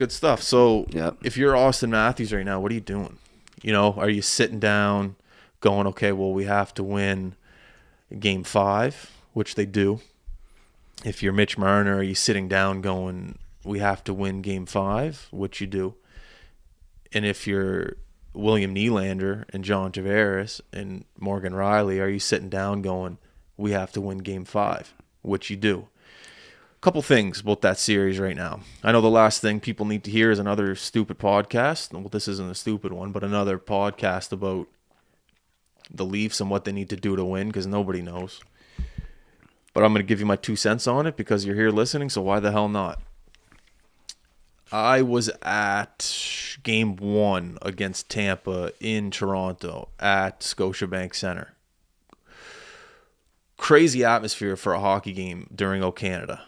Good stuff. So Yep. if you're Austin Matthews right now, what are you doing? Are you sitting down going, okay, well, we have to win game 5, which they do. If you're Mitch Marner, are you sitting down going, we have to win game 5, which you do. And if you're William Nylander and John Tavares and Morgan Riley, are you sitting down going, we have to win game 5, which you do. Couple things about that series right now. I know the last thing people need to hear is another stupid podcast. Well, this isn't a stupid one, but another podcast about the Leafs and what they need to do to win, because nobody knows. But I'm going to give you my 2 cents on it because you're here listening, so why the hell not? I was at game 1 against Tampa in Toronto at Scotiabank Center. Crazy atmosphere for a hockey game during O Canada.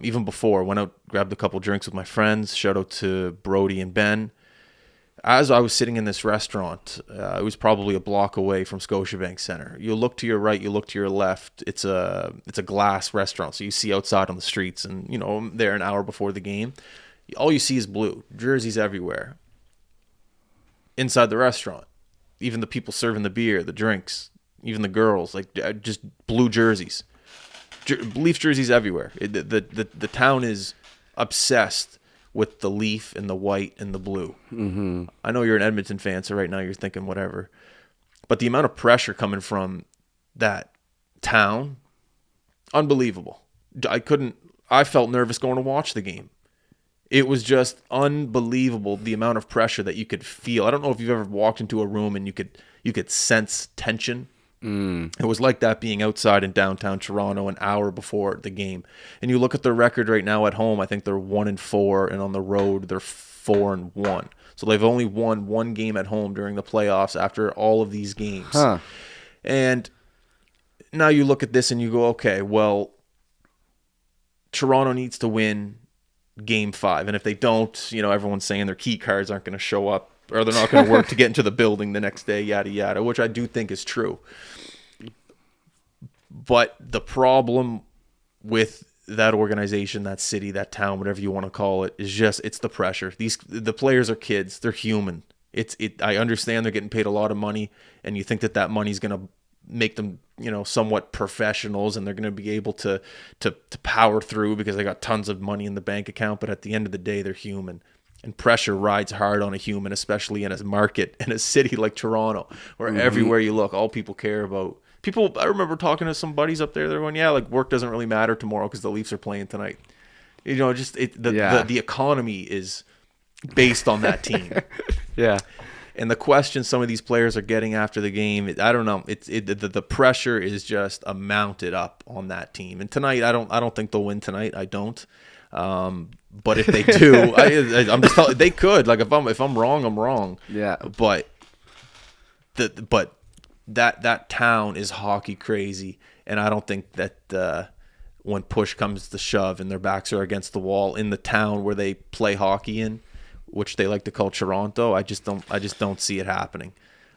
Even before, went out, grabbed a couple drinks with my friends. Shout out to Brody and Ben. As I was sitting in this restaurant, it was probably a block away from Scotiabank Center. You look to your right, you look to your left. It's a glass restaurant, so you see outside on the streets. And I'm there an hour before the game. All you see is blue, jerseys everywhere. Inside the restaurant, even the people serving the beer, the drinks, even the girls, like just blue jerseys. Leaf jerseys everywhere. The town is obsessed with the Leaf and the white and the blue. Mm-hmm. I know you're an Edmonton fan, so right now you're thinking whatever. But the amount of pressure coming from that town, unbelievable. I felt nervous going to watch the game. It was just unbelievable, the amount of pressure that you could feel. I don't know if you've ever walked into a room and you could sense tension. It was like that being outside in downtown Toronto an hour before the game. And you look at their record right now at home, I think they're 1-4, and on the road they're 4-1. So they've only won 1 game at home during the playoffs after all of these games. Huh. And now you look at this and you go, okay, well, Toronto needs to win game 5. And if they don't, everyone's saying their key cards aren't going to show up, or they're not going to work to get into the building the next day, yada, yada, which I do think is true. But the problem with that organization, that city, that town, whatever you want to call it, is just, it's the pressure. The players are kids. They're human. I understand they're getting paid a lot of money, and you think that money's going to make them, somewhat professionals, and they're going to be able to power through because they got tons of money in the bank account. But at the end of the day, they're human. And pressure rides hard on a human, especially in a market, in a city like Toronto, where everywhere you look, all people care about. I remember talking to some buddies up there. They're going, yeah, like work doesn't really matter tomorrow because the Leafs are playing tonight. The economy is based on that team. Yeah. And the question some of these players are getting after the game, I don't know. The pressure is just mounted up on that team. And tonight, I don't think they'll win tonight. I don't. But if they do, I'm just telling, they could. Like if I'm wrong, I'm wrong. Yeah. But that town is hockey crazy, and I don't think that when push comes to shove and their backs are against the wall in the town where they play hockey in, which they like to call Toronto, I just don't see it happening.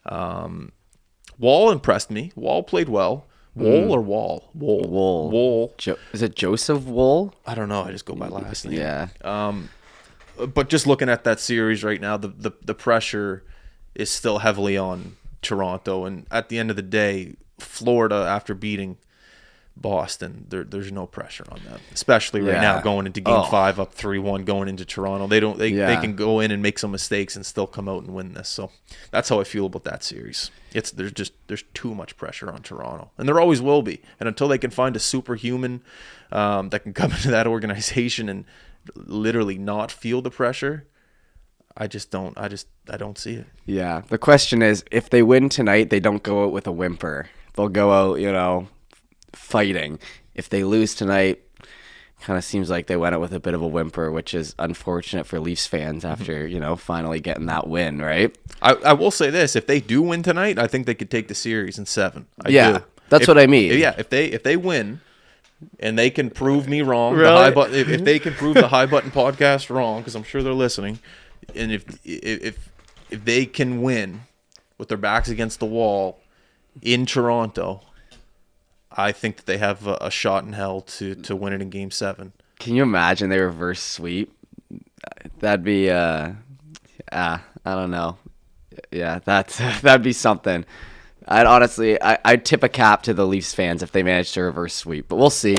Wall impressed me. Wall played well. Woll or Wall? Woll. Is it Joseph Woll? I don't know. I just go by last name. Yeah. But just looking at that series right now, the pressure is still heavily on Toronto. And at the end of the day, Florida, after beating Boston, there's no pressure on them, especially right now going into game 5 up 3-1 going into Toronto. They can go in and make some mistakes and still come out and win this. So that's how I feel about that series. There's too much pressure on Toronto, and there always will be. And until they can find a superhuman that can come into that organization and literally not feel the pressure, I don't see it. Yeah. The question is, if they win tonight, they don't go out with a whimper. They'll go out, fighting. If they lose tonight, kind of seems like they went out with a bit of a whimper, which is unfortunate for Leafs fans after, finally getting that win, right? I will say this. If they do win tonight, I think they could take the series in 7. That's what I mean. Yeah, if they win and they can prove me wrong, Really? if they can prove the High Button podcast wrong, because I'm sure they're listening, and if they can win with their backs against the wall in Toronto, I think that they have a shot in hell to win it in Game 7. Can you imagine they reverse sweep? That'd be I don't know. Yeah, that'd be something. I'd tip a cap to the Leafs fans if they manage to reverse sweep, but we'll see.